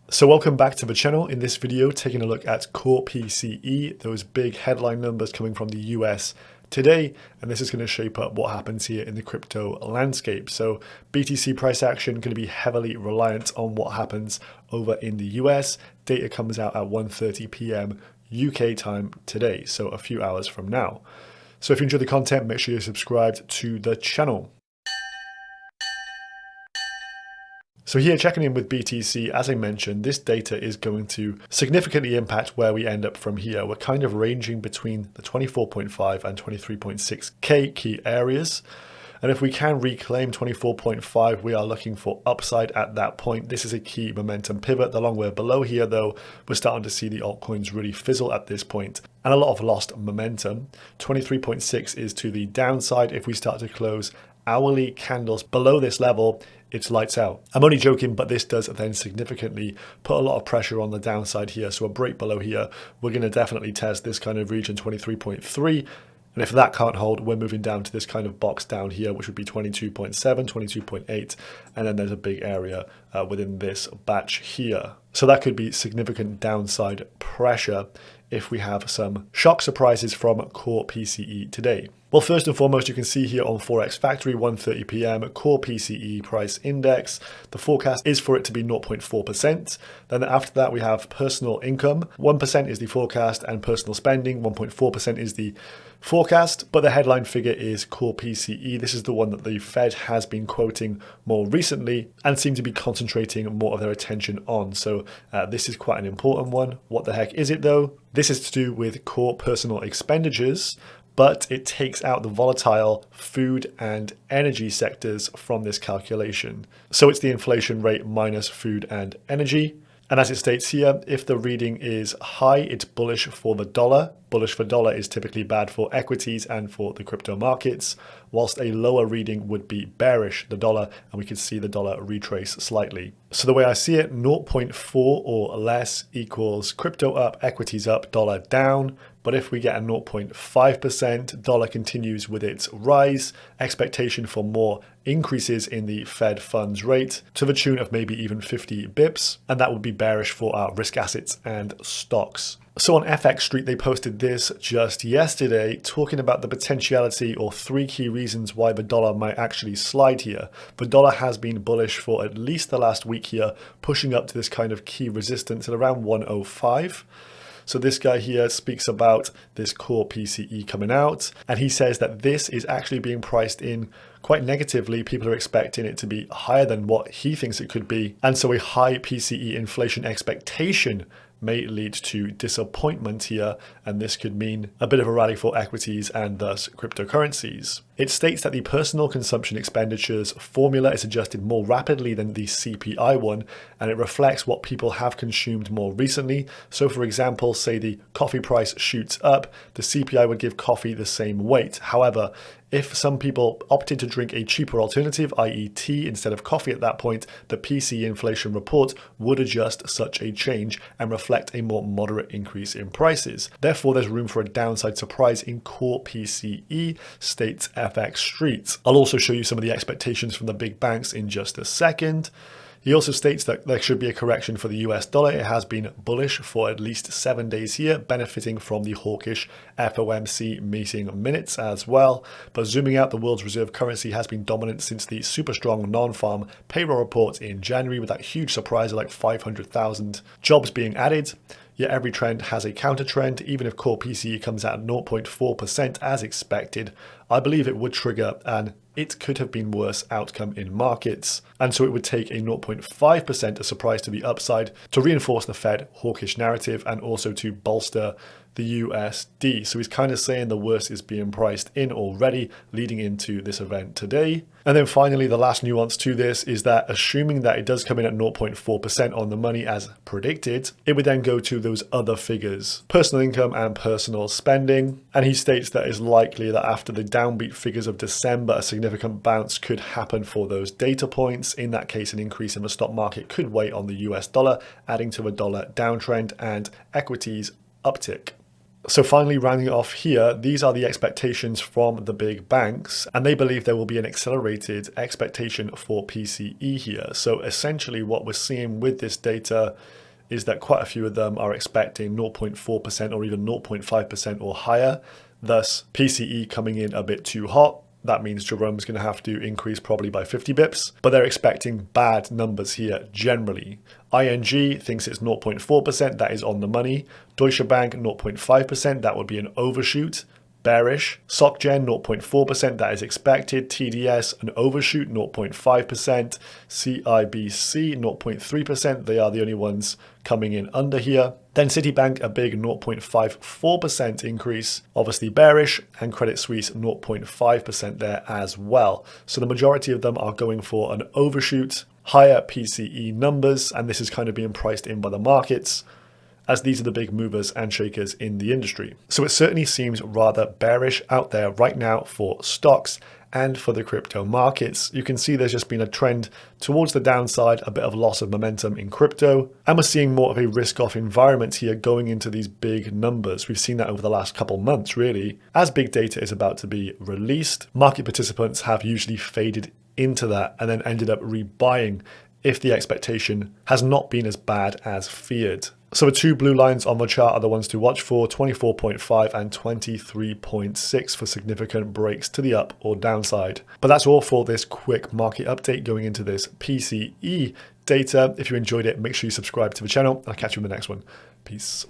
So welcome back to the channel. In this video, taking a look at core PCE, those big headline numbers coming from the US today, and this is going to shape up what happens here in the crypto landscape. So BTC price action going to be heavily reliant on what happens over in the US. Data comes out at 1:30 p.m. UK time today, so a few hours from now. So if you enjoy the content, make sure you're subscribed to the channel. So here, checking in with BTC, as I mentioned, this data is going to significantly impact where we end up from here. We're kind of ranging between the 24.5 and 23.6K key areas. And if we can reclaim 24.5, we are looking for upside at that point. This is a key momentum pivot. The long way below here, though, we're starting to see the altcoins really fizzle at this point, and a lot of lost momentum. 23.6 is to the downside. If we start to close hourly candles below this level, it's lights out. I'm only joking, but this does then significantly put a lot of pressure on the downside here. So a break below here, we're going to definitely test this kind of region 23.3. And if that can't hold, we're moving down to this kind of box down here, which would be 22.7, 22.8. And then there's a big area within this batch here. So that could be significant downside pressure if we have some shock surprises from core PCE today. Well, first and foremost, you can see here on Forex Factory, 1:30 p.m. core PCE price index. The forecast is for it to be 0.4%. Then after that, we have personal income. 1% is the forecast, and personal spending, 1.4% is the forecast. But the headline figure is core PCE. This is the one that the Fed has been quoting more recently and seem to be concentrating more of their attention on. So this is quite an important one. What the heck is it though? This is to do with core personal expenditures, but it takes out the volatile food and energy sectors from this calculation. So it's the inflation rate minus food and energy. And as it states here, if the reading is high, it's bullish for the dollar. Bullish for dollar is typically bad for equities and for the crypto markets, whilst a lower reading would be bearish the dollar, and we can see the dollar retrace slightly. So the way I see it, 0.4 or less equals crypto up, equities up, dollar down. But if we get a 0.5%, dollar continues with its rise, expectation for more increases in the Fed funds rate to the tune of maybe even 50 bips, and that would be bearish for our risk assets and stocks. So on FX Street, they posted this just yesterday, talking about the potentiality or three key reasons why the dollar might actually slide here. The dollar has been bullish for at least the last week here, pushing up to this kind of key resistance at around 105. So this guy here speaks about this core PCE coming out, and he says that this is actually being priced in quite negatively. People are expecting it to be higher than what he thinks it could be. And so a high PCE inflation expectation may lead to disappointment here, and this could mean a bit of a rally for equities and thus cryptocurrencies. It states that the personal consumption expenditures formula is adjusted more rapidly than the CPI one, and it reflects what people have consumed more recently. So for example, say the coffee price shoots up, the CPI would give coffee the same weight. However, if some people opted to drink a cheaper alternative, i.e. tea instead of coffee at that point, the PCE inflation report would adjust such a change and reflect a more moderate increase in prices. Therefore, there's room for a downside surprise in core PCE, states FX Street. I'll also show you some of the expectations from the big banks in just a second. He also states that there should be a correction for the US dollar. It has been bullish for at least 7 days here, benefiting from the hawkish FOMC meeting minutes as well. But zooming out, the world's reserve currency has been dominant since the super strong non-farm payroll report in January, with that huge surprise of like 500,000 jobs being added. Yet every trend has a counter trend. Even if core PCE comes out at 0.4% as expected, I believe it would trigger an it could have been worse outcome in markets. And so it would take a 0.5% a surprise to the upside to reinforce the Fed hawkish narrative and also to bolster the USD. So he's kind of saying the worst is being priced in already leading into this event today. And then finally, the last nuance to this is that assuming that it does come in at 0.4% on the money as predicted, it would then go to those other figures, personal income and personal spending. And he states that it's likely that after the downbeat figures of December, a significant bounce could happen for those data points. In that case, an increase in the stock market could weigh on the US dollar, adding to a dollar downtrend and equities uptick. So finally, rounding it off here, these are the expectations from the big banks, and they believe there will be an accelerated expectation for PCE here. So essentially what we're seeing with this data is that quite a few of them are expecting 0.4% or even 0.5% or higher, thus PCE coming in a bit too hot. That means Jerome's going to have to increase probably by 50 bips, but they're expecting bad numbers here generally. ING thinks it's 0.4%, that is on the money. Deutsche Bank 0.5%, that would be an overshoot, bearish. SocGen 0.4%, that is expected. TDS an overshoot 0.5%. CIBC 0.3%, they are the only ones coming in under here. Then Citibank a big 0.54% increase, obviously bearish, and Credit Suisse 0.5% there as well. So the majority of them are going for an overshoot, higher PCE numbers, and this is kind of being priced in by the markets, as these are the big movers and shakers in the industry. So it certainly seems rather bearish out there right now for stocks and for the crypto markets. You can see there's just been a trend towards the downside, a bit of loss of momentum in crypto, and we're seeing more of a risk-off environment here going into these big numbers. We've seen that over the last couple months, really. As big data is about to be released, market participants have usually faded into that and then ended up rebuying if the expectation has not been as bad as feared. So the two blue lines on the chart are the ones to watch for, 24.5 and 23.6 for significant breaks to the up or downside. But that's all for this quick market update going into this PCE data. If you enjoyed it, make sure you subscribe to the channel, and I'll catch you in the next one. Peace.